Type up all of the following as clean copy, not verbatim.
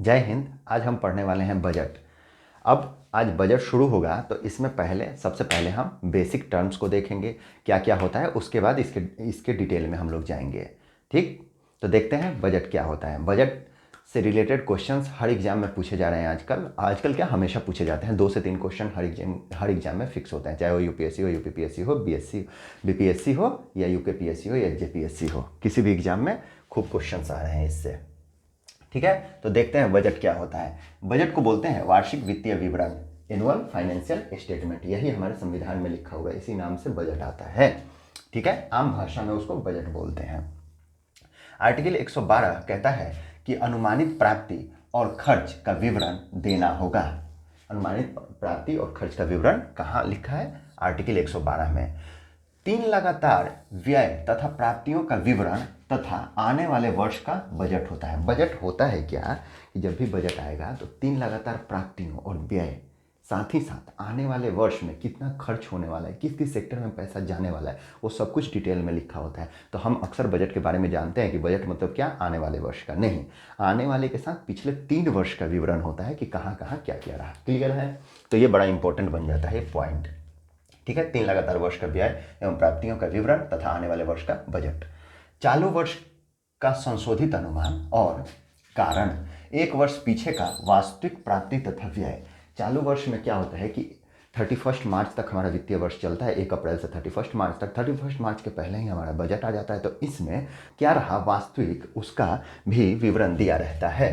जय हिंद। आज हम पढ़ने वाले हैं बजट। अब आज बजट शुरू होगा तो इसमें सबसे पहले हम बेसिक टर्म्स को देखेंगे, क्या क्या होता है, उसके बाद इसके डिटेल में हम लोग जाएंगे। ठीक, तो देखते हैं बजट क्या होता है। बजट से रिलेटेड क्वेश्चंस हर एग्जाम में पूछे जा रहे हैं आजकल क्या हमेशा पूछे जाते हैं। 2 से 3 क्वेश्चन हर एग्जाम में फिक्स होते हैं, चाहे वो यूपीएससी हो, यूपीपीएससी हो, बीपीएससी हो या यूकेपीएससी हो या जेपीएससी हो, किसी भी एग्जाम में खूब क्वेश्चंस आ रहे हैं इससे। ठीक है, तो देखते हैं बजट क्या होता है। बजट को बोलते हैं वार्षिक वित्तीय विवरण, एनुअल फाइनेंशियल स्टेटमेंट। यही हमारे संविधान में लिखा हुआ है, इसी नाम से बजट आता है। ठीक है, आम भाषा में उसको बजट बोलते हैं। आर्टिकल 112 कहता है कि अनुमानित प्राप्ति और खर्च का विवरण देना होगा। अनुमानित प्राप्ति और खर्च का विवरण कहाँ लिखा है? आर्टिकल 112 में। 3 लगातार व्यय तथा प्राप्तियों का विवरण तथा आने वाले वर्ष का बजट होता है। बजट होता है क्या कि जब भी बजट आएगा तो 3 लगातार प्राप्तियों और व्यय, साथ ही साथ आने वाले वर्ष में कितना खर्च होने वाला है, किस किस सेक्टर में पैसा जाने वाला है, वो सब कुछ डिटेल में लिखा होता है। तो हम अक्सर बजट के बारे में जानते हैं कि बजट मतलब क्या, आने वाले वर्ष का नहीं, आने वाले के साथ पिछले 3 वर्ष का विवरण होता है कि कहाँ कहाँ क्या क्या रहा। क्लियर है? तो ये बड़ा इंपॉर्टेंट बन जाता है पॉइंट। ठीक है, 3 लगातार वर्ष का व्यय एवं प्राप्तियों का विवरण तथा आने वाले वर्ष का बजट। चालू वर्ष का संशोधित अनुमान और कारण, 1 वर्ष पीछे का वास्तविक प्राप्ति तथा व्यय। चालू वर्ष में क्या होता है कि 31 मार्च तक हमारा वित्तीय वर्ष चलता है, 1 अप्रैल से 31 मार्च तक। 31 मार्च के पहले ही हमारा बजट आ जाता है, तो इसमें क्या रहा वास्तविक, उसका भी विवरण दिया रहता है।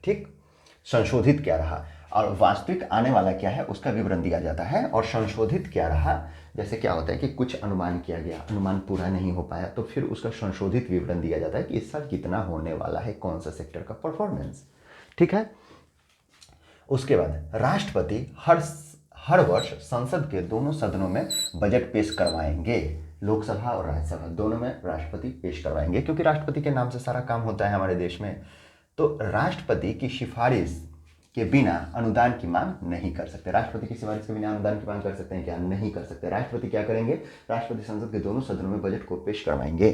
ठीक, संशोधित क्या रहा और वास्तविक आने वाला क्या है उसका विवरण दिया जाता है। और संशोधित क्या रहा, जैसे क्या होता है कि कुछ अनुमान किया गया, अनुमान पूरा नहीं हो पाया, तो फिर उसका संशोधित विवरण दिया जाता है कि इस साल कितना होने वाला है, कौन सा सेक्टर का परफॉर्मेंस। ठीक है, उसके बाद राष्ट्रपति हर वर्ष संसद के दोनों सदनों में बजट पेश करवाएंगे। लोकसभा और राज्यसभा दोनों में राष्ट्रपति पेश करवाएंगे, क्योंकि राष्ट्रपति के नाम से सारा काम होता है हमारे देश में। तो राष्ट्रपति की सिफारिश के बिना अनुदान की मांग नहीं कर सकते। राष्ट्रपति की सिफारिश के बिना अनुदान की मांग कर सकते हैं क्या? नहीं कर सकते। राष्ट्रपति क्या करेंगे? राष्ट्रपति संसद के दोनों सदनों में बजट को पेश करवाएंगे।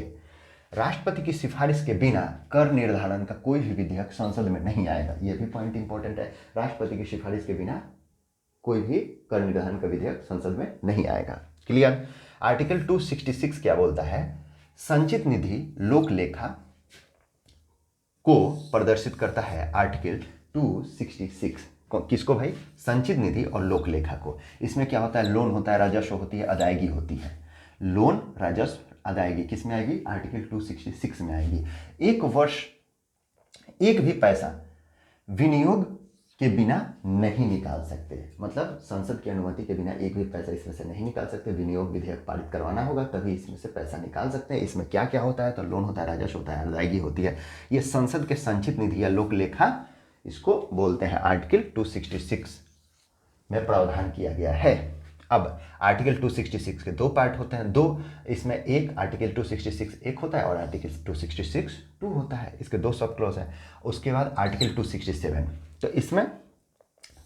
राष्ट्रपति की सिफारिश के बिना कर निर्धारण का कोई भी विधेयक संसद में नहीं आएगा। यह भी पॉइंट इंपॉर्टेंट है। राष्ट्रपति की सिफारिश के बिना कोई भी कर निर्धारण का विधेयक संसद में नहीं आएगा। क्लियर? आर्टिकल 266 क्या बोलता है? संचित निधि लोक लेखा को प्रदर्शित करता है। आर्टिकल 266 किसको भाई? संचित निधि और लोक लेखा को। इसमें क्या होता है? लोन होता है, राजस्व होती है, अदायगी होती है। लोन, राजस्व, अदायगी किस में आएगी? आर्टिकल 266 में आएगी। 1 वर्ष एक भी पैसा विनियोग के बिना नहीं निकाल सकते। मतलब संसद की अनुमति के बिना एक भी पैसा इसमें से नहीं निकाल सकते। विनियोग विधेयक पारित करवाना होगा तभी इसमें से पैसा निकाल सकते हैं। इसमें क्या क्या होता है? तो लोन होता है, राजस्व होता है, अदायगी होती है। ये संसद के संचित निधि या लोक लेखा इसको बोलते हैं। आर्टिकल 266 में प्रावधान किया गया है। अब आर्टिकल 266 के 2 पार्ट होते हैं, 2 इसमें एक आर्टिकल 266 एक होता है और आर्टिकल 266 2 होता है। इसके 2 सब क्लॉज हैं। उसके बाद आर्टिकल 267, तो इसमें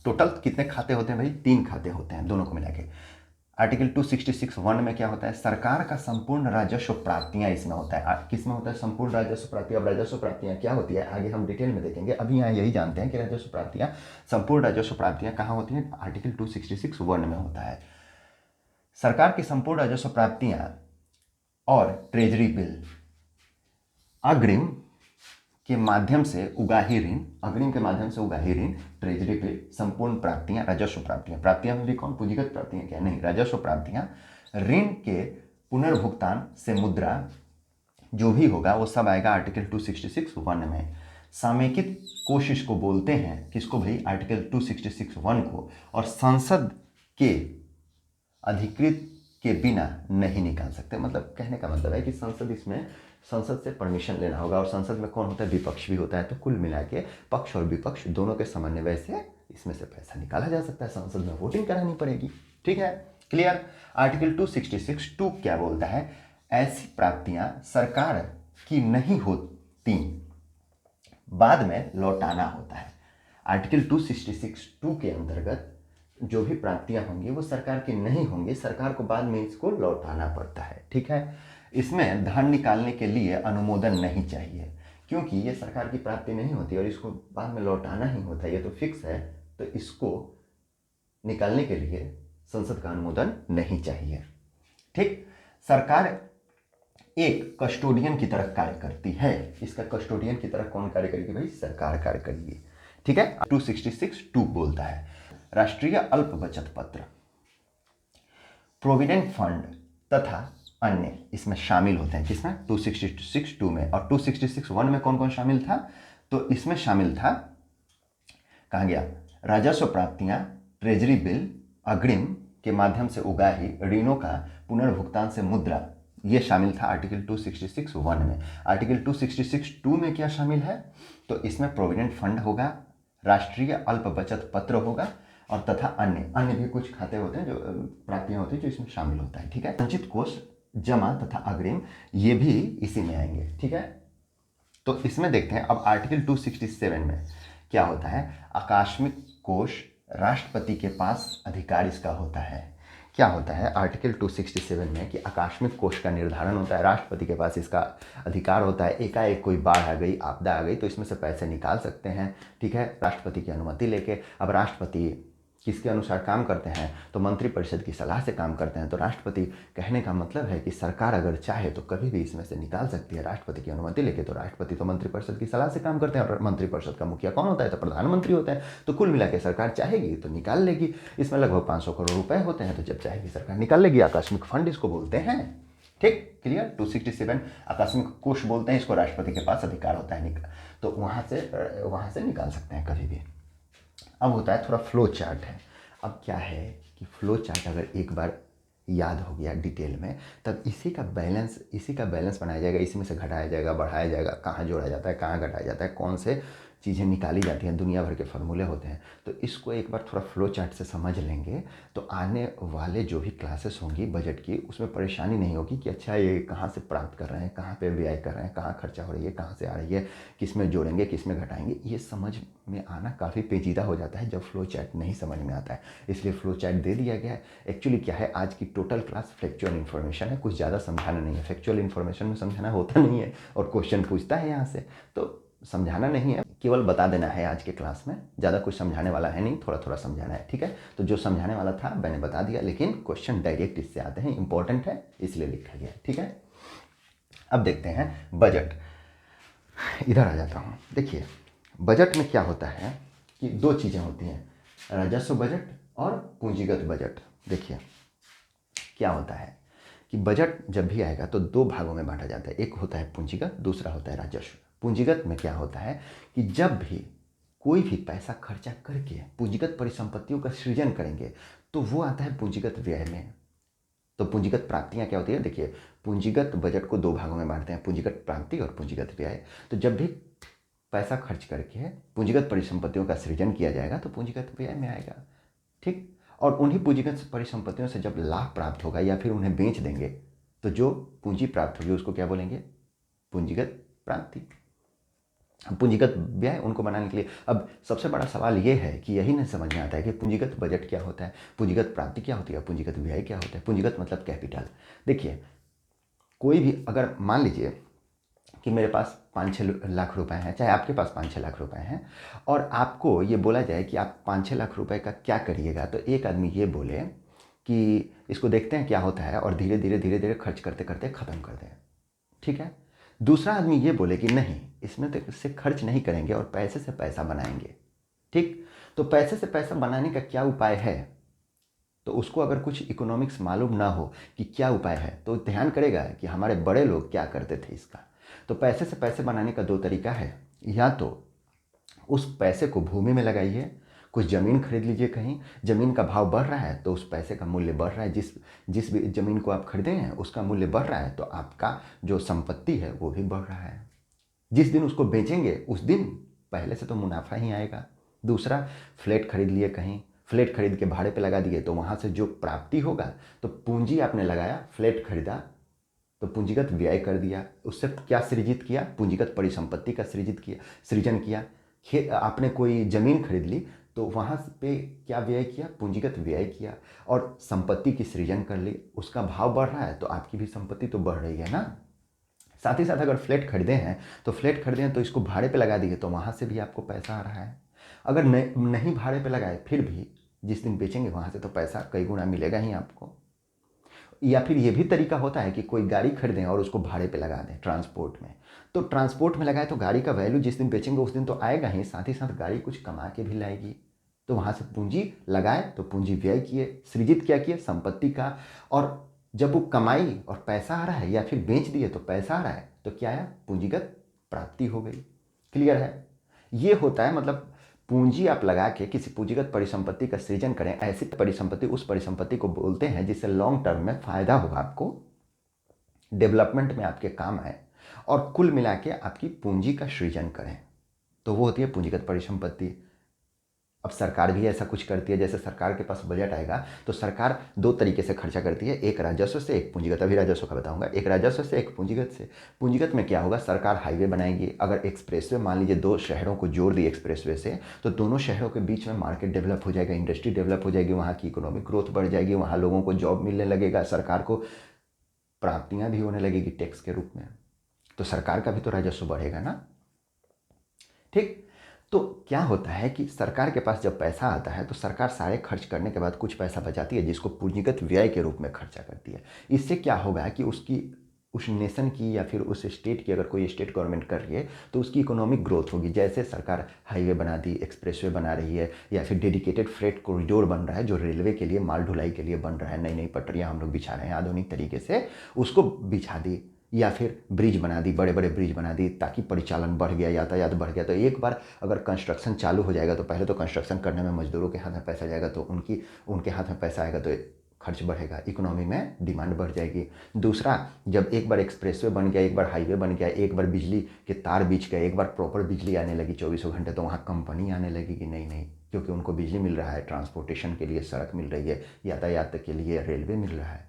टोटल कितने खाते होते हैं भाई? 3 खाते होते हैं दोनों को मिला के। आर्टिकल 266(1) में क्या होता है? सरकार का संपूर्ण राजस्व प्राप्तियां इसमें होता है। किसमें होता है? संपूर्ण राजस्व प्राप्ति। अब राजस्व प्राप्तियां क्या होती है आगे हम डिटेल में देखेंगे, अभी यहाँ यही जानते हैं कि राजस्व प्राप्तियां, संपूर्ण राजस्व प्राप्तियां कहाँ होती हैं? आर्टिकल 266(1) में होता है। सरकार की संपूर्ण राजस्व प्राप्तियां और ट्रेजरी बिल, अग्रिम के माध्यम से उगाही ऋण, अग्रिम के माध्यम से उगाही ऋण, ट्रेजरी बिल, संपूर्ण प्राप्तियां, राजस्व प्राप्तियां। प्राप्तियां में भी कौन? पूंजीगत प्राप्तियां क्या? नहीं, राजस्व प्राप्तियां, ऋण के पुनर्भुगतान से मुद्रा जो भी होगा वो सब आएगा आर्टिकल 266(1) में। समेकित कोशिश को बोलते हैं, किसको भाई? आर्टिकल 266(1) को। और संसद के अधिकृत के बिना नहीं निकाल सकते। मतलब कहने का मतलब है कि संसद से परमिशन लेना होगा। और संसद में कौन होता है? विपक्ष भी होता है। तो कुल मिला के पक्ष और विपक्ष दोनों के समन्वय से इसमें से पैसा निकाला जा सकता है। संसद में वोटिंग करानी पड़ेगी। ठीक है, क्लियर? आर्टिकल 266(2) क्या बोलता है? ऐसी प्राप्तियां सरकार की नहीं होती, बाद में लौटाना होता है। आर्टिकल 266(2) के अंतर्गत जो भी प्राप्तियां होंगी वो सरकार की नहीं होंगी, सरकार को बाद में इसको लौटाना पड़ता है। ठीक है, इसमें धन निकालने के लिए अनुमोदन नहीं चाहिए। क्योंकि ये सरकार की प्राप्ति नहीं होती और इसको बाद में लौटाना ही होता है, ये तो फिक्स है, तो इसको निकालने के लिए संसद का अनुमोदन नहीं चाहिए। ठीक, सरकार एक कस्टोडियन की तरह कार्य करती है। इसका कस्टोडियन की तरह कौन कार्य करेगी भाई? सरकार कार्य करेगी। ठीक है, 266(2) बोलता है राष्ट्रीय अल्प बचत पत्र, प्रोविडेंट फंड तथा अन्य इसमें शामिल होते हैं। किसमें? 266(2) में। और 266(1) में कौन कौन शामिल था? तो इसमें शामिल था, कहा गया, राजस्व प्राप्तियां, ट्रेजरी बिल, अग्रिम के माध्यम से उगाही ऋणों का पुनर्भुगतान से मुद्रा, ये शामिल था आर्टिकल 266(1) में। आर्टिकल 266(2) में क्या शामिल है? तो इसमें प्रोविडेंट फंड होगा, राष्ट्रीय अल्प बचत पत्र होगा और तथा अन्य भी कुछ खाते होते हैं जो प्राप्तियां होती है जो इसमें शामिल होता है। ठीक है, संचित कोष, जमा तथा अग्रिम, ये भी इसी में आएंगे। ठीक है, तो इसमें देखते हैं अब आर्टिकल 267 में क्या होता है। आकस्मिक कोष, राष्ट्रपति के पास अधिकार इसका होता है। क्या होता है आर्टिकल 267 में कि आकस्मिक कोष का निर्धारण होता है, राष्ट्रपति के पास इसका अधिकार होता है। एकाएक कोई बाढ़ आ गई, आपदा आ गई, तो इसमें से पैसे निकाल सकते हैं। ठीक है, राष्ट्रपति की अनुमति लेके। अब राष्ट्रपति किसके अनुसार काम करते हैं? तो मंत्रिपरिषद की सलाह से काम करते हैं। तो राष्ट्रपति, कहने का मतलब है कि सरकार अगर चाहे तो कभी भी इसमें से निकाल सकती है राष्ट्रपति की अनुमति लेके। तो राष्ट्रपति तो मंत्रिपरिषद की सलाह से काम करते हैं और मंत्रिपरिषद का मुखिया कौन होता है? तो प्रधानमंत्री होते हैं। तो कुल मिला के सरकार चाहेगी तो निकाल लेगी। इसमें लगभग 500 करोड़ रुपए होते हैं, तो जब चाहेगी सरकार निकाल लेगी। आकस्मिक फंड इसको बोलते हैं। ठीक, क्लियर। 267 आकस्मिक कोष बोलते हैं इसको, राष्ट्रपति के पास अधिकार होता है तो वहां से निकाल सकते हैं कभी भी। अब होता है थोड़ा फ्लो चार्ट है। अब क्या है कि फ्लो चार्ट अगर एक बार याद हो गया डिटेल में, तब इसी का बैलेंस बनाया जाएगा, इसी में से घटाया जाएगा, बढ़ाया जाएगा, कहाँ जोड़ा जाता है, कहाँ घटाया जाता है, कौन से चीज़ें निकाली जाती हैं, दुनिया भर के फार्मूले होते हैं। तो इसको एक बार थोड़ा फ्लो चार्ट से समझ लेंगे तो आने वाले जो भी क्लासेस होंगी बजट की, उसमें परेशानी नहीं होगी कि अच्छा ये कहाँ से प्राप्त कर रहे हैं, कहाँ पे व्यय कर रहे हैं, कहाँ खर्चा हो रही है, कहाँ से आ रही है, किस में जोड़ेंगे, किस में घटाएंगे। ये समझ में आना काफ़ी पेचीदा हो जाता है जब फ्लो चार्ट नहीं समझ में आता है, इसलिए फ्लो चार्ट दे दिया गया है। एक्चुअली क्या है, आज की टोटल क्लास फैक्चुअल इन्फॉर्मेशन है, कुछ ज़्यादा समझाना नहीं है। फैक्चुअल इन्फॉर्मेशन में समझाना होता नहीं है और क्वेश्चन पूछता है यहाँ से, तो समझाना नहीं है, केवल बता देना है। आज के क्लास में ज़्यादा कुछ समझाने वाला है नहीं, थोड़ा थोड़ा समझाना है। ठीक है, तो जो समझाने वाला था मैंने बता दिया, लेकिन क्वेश्चन डायरेक्ट इससे आते हैं, इंपॉर्टेंट है इसलिए लिखा गया। ठीक है, अब देखते हैं बजट। इधर आ जाता हूँ। देखिए, बजट में क्या होता है कि दो चीज़ें होती हैं, राजस्व बजट और पूंजीगत बजट। देखिए क्या होता है कि बजट जब भी आएगा तो दो भागों में बांटा जाता है, एक होता है पूंजीगत, दूसरा होता है राजस्व। पूंजीगत में क्या होता है कि जब भी कोई भी पैसा खर्चा करके पूंजीगत परिसंपत्तियों का सृजन करेंगे तो वो आता है पूंजीगत व्यय में। तो पूंजीगत प्राप्तियां क्या होती है? देखिए, पूंजीगत बजट को दो भागों में बांटते हैं, पूंजीगत प्राप्ति और पूंजीगत व्यय। तो जब भी पैसा खर्च करके पूंजीगत परिसंपत्तियों का सृजन किया जाएगा तो पूंजीगत व्यय में आएगा। ठीक, और उन्हीं पूंजीगत परिसंपत्तियों से जब लाभ प्राप्त होगा या फिर उन्हें बेच देंगे तो जो पूंजी प्राप्त होगी उसको क्या बोलेंगे? पूंजीगत प्राप्ति। पूंजीगत व्यय उनको बनाने के लिए। अब सबसे बड़ा सवाल ये है कि यही नहीं समझ में आता है कि पूंजीगत बजट क्या होता है, पूंजीगत प्राप्ति क्या होती है, पूंजीगत व्यय क्या होता है। पूंजीगत मतलब कैपिटल। देखिए, कोई भी अगर मान लीजिए कि मेरे पास 5-6 लाख रुपए हैं, चाहे आपके पास 5-6 लाख रुपए हैं, और आपको ये बोला जाए कि आप 5-6 लाख रुपए का क्या करिएगा, तो एक आदमी ये बोले कि इसको देखते हैं क्या होता है और धीरे धीरे खर्च करते करते ख़त्म कर दें। ठीक है, दूसरा आदमी ये बोले कि नहीं, इसमें तो इससे खर्च नहीं करेंगे और पैसे से पैसा बनाएंगे। ठीक, तो पैसे से पैसा बनाने का क्या उपाय है, तो उसको अगर कुछ इकोनॉमिक्स मालूम ना हो कि क्या उपाय है तो ध्यान करेगा कि हमारे बड़े लोग क्या करते थे इसका। तो पैसे से पैसे बनाने का दो तरीका है, या तो उस पैसे को भूमि में लगाइए, कुछ ज़मीन खरीद लीजिए, कहीं ज़मीन का भाव बढ़ रहा है तो उस पैसे का मूल्य बढ़ रहा है, जिस भी ज़मीन को आप खरीदे हैं उसका मूल्य बढ़ रहा है तो आपका जो संपत्ति है वो भी बढ़ रहा है। जिस दिन उसको बेचेंगे उस दिन पहले से तो मुनाफा ही आएगा। दूसरा, फ्लैट खरीद लिए, कहीं फ्लैट खरीद के भाड़े पे लगा दिए तो वहाँ से जो प्राप्ति होगा, तो पूंजी आपने लगाया, फ्लैट खरीदा तो पूंजीगत व्यय कर दिया, उससे क्या सृजित किया? पूंजीगत परिसंपत्ति का सृजन किया। आपने कोई ज़मीन खरीद ली तो वहाँ पे क्या व्यय किया? पूंजीगत व्यय किया। और संपत्ति की सृजन कर ली, उसका भाव बढ़ रहा है तो आपकी भी संपत्ति तो बढ़ रही है ना। साथ ही साथ अगर फ्लैट खरीदे हैं तो फ्लैट खरीदे हैं तो इसको भाड़े पे लगा दिए तो वहाँ से भी आपको पैसा आ रहा है। अगर नहीं भाड़े पे लगाए फिर भी जिस दिन बेचेंगे वहाँ से तो पैसा कई गुना मिलेगा ही आपको। या फिर ये भी तरीका होता है कि कोई गाड़ी खरीदें और उसको भाड़े पे लगा दें ट्रांसपोर्ट में। तो ट्रांसपोर्ट में लगाए तो गाड़ी का वैल्यू जिस दिन बेचेंगे उस दिन तो आएगा ही, साथ गाड़ी कुछ कमा के भी लाएगी। तो वहाँ से पूंजी लगाए तो पूंजी व्यय किए, सृजित क्या किए, संपत्ति का। और जब वो कमाई और पैसा आ रहा है या फिर बेच दिए तो पैसा आ रहा है तो क्या है, पूंजीगत प्राप्ति हो गई। क्लियर है? ये होता है, मतलब पूंजी आप लगा के किसी पूंजीगत परिसंपत्ति का सृजन करें, ऐसी परिसंपत्ति उस परिसंपत्ति को बोलते हैं जिससे लॉन्ग टर्म में फायदा होगा, आपको डेवलपमेंट में आपके काम आए और कुल मिला के आपकी पूंजी का सृजन करें, तो वो होती है पूंजीगत परिसंपत्ति। अब सरकार भी ऐसा कुछ करती है, जैसे सरकार के पास बजट आएगा तो सरकार दो तरीके से खर्चा करती है, एक राजस्व से, एक पूंजीगत। अभी राजस्व का बताऊंगा, एक राजस्व से, एक पूंजीगत से। पूंजीगत में क्या होगा, सरकार हाईवे बनाएगी। अगर एक्सप्रेसवे, मान लीजिए दो शहरों को जोड़ दी एक्सप्रेसवे से, तो दोनों शहरों के बीच में मार्केट डेवलप हो जाएगा, इंडस्ट्री डेवलप हो जाएगी, वहाँ की इकोनॉमिक ग्रोथ बढ़ जाएगी, वहाँ लोगों को जॉब मिलने लगेगा, सरकार को प्राप्तियाँ भी होने लगेगी टैक्स के रूप में, तो सरकार का भी तो राजस्व बढ़ेगा ना। ठीक, तो क्या होता है कि सरकार के पास जब पैसा आता है तो सरकार सारे खर्च करने के बाद कुछ पैसा बचाती है जिसको पूंजीगत व्यय के रूप में खर्चा करती है। इससे क्या होगा कि उस नेशन की या फिर उस स्टेट की, अगर कोई स्टेट गवर्नमेंट कर रही है तो उसकी इकोनॉमिक ग्रोथ होगी। जैसे सरकार हाईवे बना दी, एक्सप्रेसवे बना रही है, या फिर डेडिकेटेड फ्रेट कॉरिडोर बन रहा है जो रेलवे के लिए, माल ढुलाई के लिए बन रहा है, नई नई पटरियाँ हम लोग बिछा रहे हैं आधुनिक तरीके से, उसको बिछा दी, या फिर ब्रिज बना दी, बड़े बड़े ब्रिज बना दी ताकि परिचालन बढ़ गया, यातायात बढ़ गया। तो एक बार अगर कंस्ट्रक्शन चालू हो जाएगा तो पहले तो कंस्ट्रक्शन करने में मजदूरों के हाथ में पैसा जाएगा, तो उनके हाथ में पैसा आएगा तो खर्च बढ़ेगा, इकोनॉमी में डिमांड बढ़ जाएगी। दूसरा, जब एक बार एक्सप्रेसवे बन गया, एक बार हाईवे बन गया, एक बार बिजली के तार बिछ गए, एक बार प्रॉपर बिजली आने लगी 24 घंटे, तो वहाँ कंपनी आने लगेगी नई नई, क्योंकि उनको बिजली मिल रहा है, ट्रांसपोर्टेशन के लिए सड़क मिल रही है, यातायात के लिए रेलवे मिल रहा है।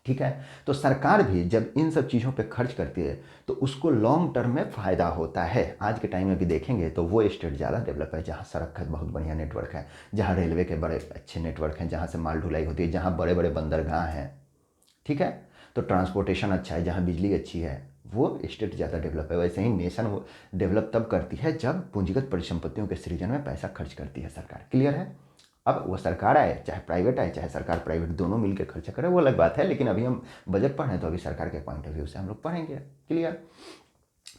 ठीक है, तो सरकार भी जब इन सब चीज़ों पे खर्च करती है तो उसको लॉन्ग टर्म में फ़ायदा होता है। आज के टाइम में भी देखेंगे तो वो स्टेट ज़्यादा डेवलप है जहाँ सड़क का बहुत बढ़िया नेटवर्क है, जहाँ रेलवे के बड़े अच्छे नेटवर्क हैं, जहाँ से माल ढुलाई होती है, जहाँ बड़े बड़े बंदरगाह हैं। ठीक है, तो ट्रांसपोर्टेशन अच्छा है, जहाँ बिजली अच्छी है, वो स्टेट ज़्यादा डेवलप है। वैसे ही नेशन डेवलप तब करती है जब पूंजीगत परिसंपत्तियों के सृजन में पैसा खर्च करती है सरकार। क्लियर है? अब वो सरकार आए चाहे प्राइवेट आए, चाहे सरकार प्राइवेट दोनों मिलकर खर्चा करें, वो अलग बात है, लेकिन अभी हम बजट पढ़ रहे हैं तो अभी सरकार के पॉइंट ऑफ व्यू से हम लोग पढ़ेंगे। क्लियर?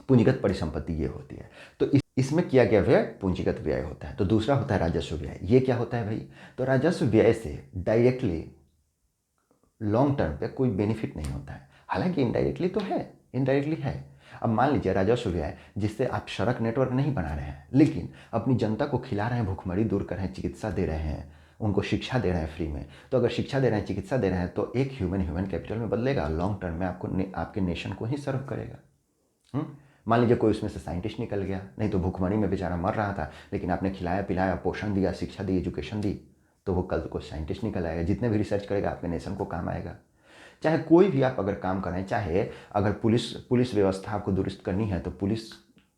पूंजीगत परिसंपत्ति ये होती है। तो इसमें किया गया व्यय पूंजीगत व्यय होता है। तो दूसरा होता है राजस्व व्यय। ये क्या होता है भाई? तो राजस्व व्यय से डायरेक्टली लॉन्ग टर्म पे कोई बेनिफिट नहीं होता है, हालांकि इनडायरेक्टली तो है, इनडायरेक्टली है। अब मान लीजिए राजस्व व्यय जिससे आप सड़क नेटवर्क नहीं बना रहे हैं, लेकिन अपनी जनता को खिला रहे हैं, भूखमरी दूर कर रहे हैं, चिकित्सा दे रहे हैं, उनको शिक्षा दे रहे हैं फ्री में। तो अगर शिक्षा दे रहे हैं, चिकित्सा दे रहे हैं, तो एक ह्यूमन कैपिटल में बदलेगा, लॉन्ग टर्म में आपके नेशन को ही सर्व करेगा। मान लीजिए कोई उसमें से साइंटिस्ट निकल गया, नहीं तो भूखमरी में बेचारा मर रहा था, लेकिन आपने खिलाया पिलाया, पोषण दिया, शिक्षा दी, एजुकेशन दी, तो वो कल को साइंटिस्ट निकल आएगा। जितने भी रिसर्च करेगा आपके नेशन को काम आएगा। चाहे कोई भी आप अगर काम करें, चाहे अगर पुलिस व्यवस्था आपको दुरुस्त करनी है तो पुलिस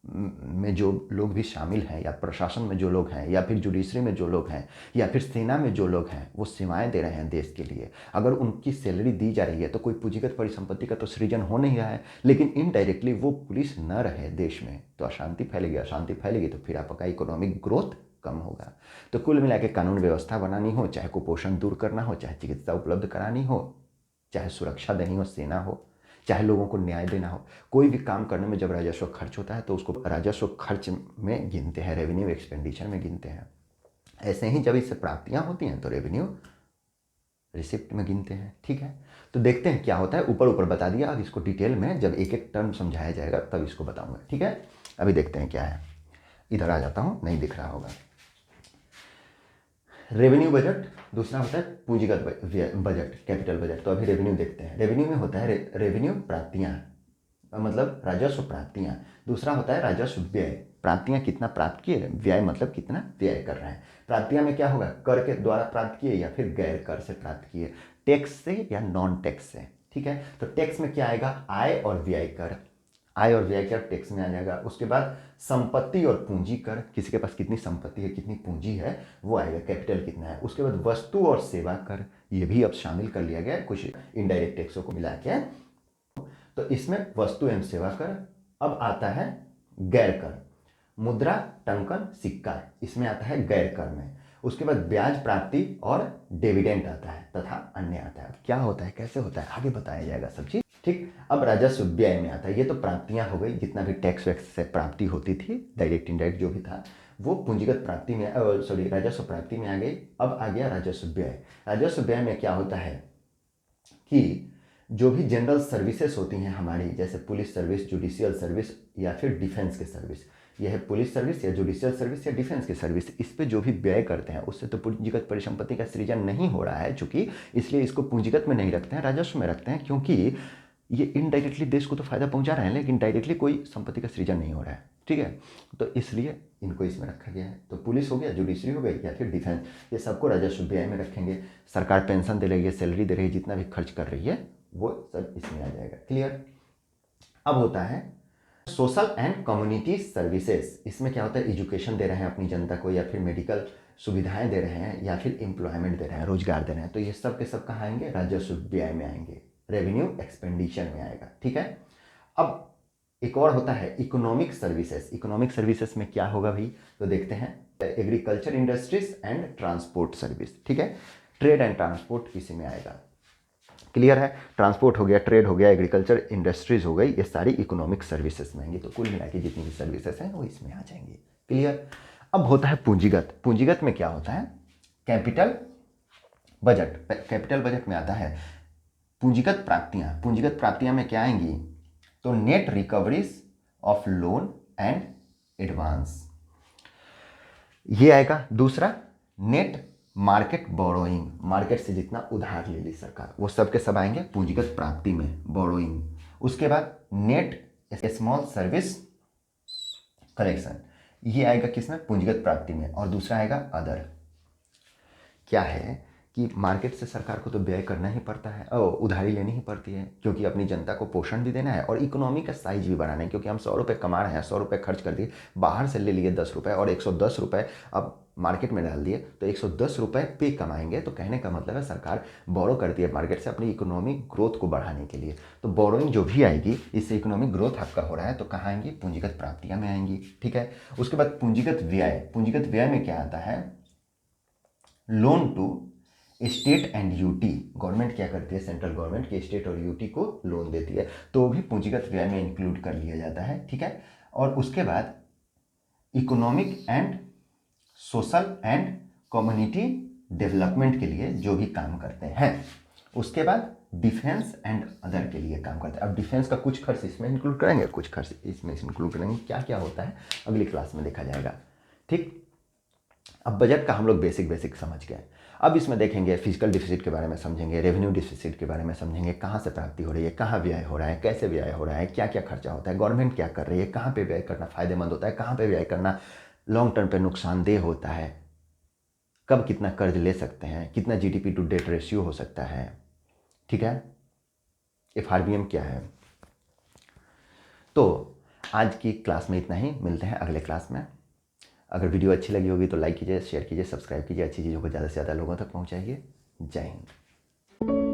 में जो लोग भी शामिल हैं, या प्रशासन में जो लोग हैं, या फिर जुडिशरी में जो लोग हैं, या फिर सेना में जो लोग हैं, वो सेवाएं दे रहे हैं देश के लिए, अगर उनकी सैलरी दी जा रही है तो कोई पूंजीगत परिसंपत्ति का तो सृजन हो नहीं रहा है, लेकिन इनडायरेक्टली वो पुलिस न रहे देश में तो अशांति फैलेगी, अशांति फैलेगी तो फिर आपका इकोनॉमिक ग्रोथ कम होगा। तो कुल मिला के कानून व्यवस्था बनानी हो, चाहे कुपोषण दूर करना हो, चाहे चिकित्सा उपलब्ध करानी हो, चाहे सुरक्षा देनी हो, सेना हो, चाहे लोगों को न्याय देना हो, कोई भी काम करने में जब राजस्व खर्च होता है तो उसको राजस्व खर्च में गिनते हैं, रेवेन्यू एक्सपेंडिचर में गिनते हैं। ऐसे ही जब इससे प्राप्तियां होती हैं तो रेवेन्यू रिसिप्ट में गिनते हैं। ठीक है, तो देखते हैं क्या होता है। ऊपर ऊपर बता दिया, अब इसको डिटेल में जब एक एक टर्म समझाया जाएगा तब इसको बताऊंगा। ठीक है, अभी देखते हैं क्या है। इधर आ जाता हूँ, नहीं दिख रहा होगा। रेवेन्यू बजट, दूसरा होता है पूंजीगत बजट, कैपिटल बजट। तो अभी रेवेन्यू देखते हैं। रेवेन्यू में होता है रेवेन्यू प्राप्तियाँ, मतलब राजस्व प्राप्तियाँ। दूसरा होता है राजस्व व्यय, प्राप्तियाँ कितना प्राप्त किए, व्यय मतलब कितना व्यय कर रहे हैं। प्राप्तियाँ में क्या होगा, कर के द्वारा प्राप्त किए या फिर गैर कर से प्राप्त किए, टैक्स से या नॉन टैक्स से। ठीक है, तो टैक्स में क्या आएगा, आय और व्यय कर, आय और व्यय कर टैक्स में आ जाएगा। उसके बाद संपत्ति और पूंजी कर, किसी के पास कितनी संपत्ति है, कितनी पूंजी है, वो आएगा, कैपिटल कितना है। उसके बाद वस्तु और सेवा कर, ये भी अब शामिल कर लिया गया कुछ इनडायरेक्ट टैक्सों को मिला के। तो इसमें वस्तु एवं सेवा कर। अब आता है गैर कर, मुद्रा, टंकन, सिक्का, इसमें आता है गैर कर में। उसके बाद ब्याज प्राप्ति और डिविडेंड आता है तथा अन्य आता है। क्या होता है, कैसे होता है, आगे बताया जाएगा सब चीज। ठीक, अब राजस्व व्यय में आता है। ये तो प्राप्तियां हो गई, जितना भी टैक्स वैक्स से प्राप्ति होती थी, डायरेक्ट इनडायरेक्ट जो भी था, वो पूंजीगत प्राप्ति में राजस्व प्राप्ति में आ गई। अब आ गया राजस्व व्यय। राजस्व व्यय में क्या होता है कि जो भी जनरल सर्विसेज होती हैं हमारी, जैसे पुलिस सर्विस, जुडिशियल सर्विस या फिर डिफेंस की सर्विस, यह है पुलिस सर्विस या जुडिशियल सर्विस या डिफेंस की सर्विस, इस पे जो भी व्यय करते हैं उससे तो पूंजीगत परिसंपत्ति का सृजन नहीं हो रहा है, चूंकि इसलिए इसको पूंजीगत में नहीं रखते हैं, राजस्व में रखते हैं, क्योंकि ये इनडायरेक्टली देश को तो फायदा पहुंचा रहे हैं लेकिन डायरेक्टली कोई संपत्ति का सृजन नहीं हो रहा है। ठीक है, तो इसलिए इनको इसमें रखा गया है। तो पुलिस हो गया, जुडिशरी हो गई या फिर डिफेंस, ये सबको राजस्व व्यय में रखेंगे। सरकार पेंशन दे रही है, सैलरी दे रही है, जितना भी खर्च कर रही है वो सब इसमें आ जाएगा। क्लियर। अब होता है सोशल एंड कम्युनिटी सर्विसेज। इसमें क्या होता है, एजुकेशन दे रहे हैं अपनी जनता को, या फिर मेडिकल सुविधाएं दे रहे हैं, या फिर एम्प्लॉयमेंट दे रहे हैं, रोजगार दे रहे हैं, तो ये सब के सब कहाँ आएंगे, राजस्व व्यय में आएंगे, रेवेन्यू एक्सपेंडिचर में आएगा। ठीक है। अब एक और होता है इकोनॉमिक सर्विसेज। इकोनॉमिक सर्विसेज में क्या होगा भाई, तो देखते हैं, agriculture industries and transport service. ठीक है, ट्रेड एंड ट्रांसपोर्ट इसी में आएगा। क्लियर है, ट्रांसपोर्ट हो गया, ट्रेड हो गया, एग्रीकल्चर इंडस्ट्रीज हो गई, ये सारी इकोनॉमिक सर्विसेज में आएंगी। तो कुल मिला के जितनी भी सर्विसेज हैं वो इसमें आ जाएंगी। क्लियर। अब होता है पूंजीगत। पूंजीगत में क्या होता है, कैपिटल बजट। कैपिटल बजट में आता है पूंजीगत प्राप्तियां। पूंजीगत प्राप्तियां में क्या आएंगी, तो net recoveries of loan and advance, ये आएगा। दूसरा नेट मार्केट बोरोइंग, मार्केट से जितना उधार ले ली सरकार, वो सब के सब आएंगे पूंजीगत प्राप्ति में, बोरोइंग। उसके बाद नेट स्मॉल सर्विस कलेक्शन, ये आएगा किसमें, पूंजीगत प्राप्ति में। और दूसरा आएगा अदर। क्या है कि मार्केट से सरकार को तो व्यय करना ही पड़ता है और उधारी लेनी ही पड़ती है, क्योंकि अपनी जनता को पोषण भी देना है और इकोनॉमी का साइज भी बढ़ाना है। क्योंकि हम 100 रुपये कमा रहे हैं, 100 रुपये खर्च कर दिए, बाहर से ले लिए 10 रुपये और 110 रुपये अब मार्केट में डाल दिए, तो 110 रुपये पे कमाएंगे। तो कहने का मतलब है सरकार बोरो करती है मार्केट से अपनी इकोनॉमिक ग्रोथ को बढ़ाने के लिए। तो बोरोइंग जो भी आएगी, इससे इकोनॉमिक ग्रोथ आपका हो रहा है, तो कहाँ आएंगी, पूंजीगत प्राप्तियाँ में आएंगी। ठीक है। उसके बाद पूंजीगत व्यय। पूंजीगत व्यय में क्या आता है, loan to state and UT. Government क्या करती है, सेंट्रल गवर्नमेंट के स्टेट और यूटी को लोन देती है, तो भी पूंजीगत व्यय में इंक्लूड कर लिया जाता है। ठीक है। और उसके बाद economic and social and community development के लिए जो भी काम करते हैं। उसके बाद डिफेंस एंड अदर के लिए काम करते हैं। अब डिफेंस का कुछ खर्च इसमें इंक्लूड करेंगे, कुछ खर्च इसमें इंक्लूड करेंगे। क्या क्या होता है अगली क्लास में देखा जाएगा। ठीक। अब बजट का हम लोग बेसिक समझ गए। अब इसमें देखेंगे फिजिकल डिफिसिट के बारे में समझेंगे, रेवेन्यू डिफिसिट के बारे में समझेंगे, कहाँ से प्राप्ति हो रही है, कहाँ व्यय हो रहा है, कैसे व्यय हो रहा है, क्या क्या खर्चा होता है, गवर्नमेंट क्या कर रही है, कहाँ पे व्यय करना फायदेमंद होता है, कहाँ पे व्यय करना लॉन्ग टर्म पे नुकसानदेह होता है, कब कितना कर्ज ले सकते हैं, कितना जीडीपी टू डेट रेशियो हो सकता है। ठीक है। एफआरबीएम क्या है। तो आज की क्लास में इतना ही, मिलते हैं अगले क्लास में। अगर वीडियो अच्छी लगी होगी तो लाइक कीजिए, शेयर कीजिए, सब्सक्राइब कीजिए, अच्छी चीज़ों को ज़्यादा से ज़्यादा लोगों तक पहुंचाइए। जय हिंद।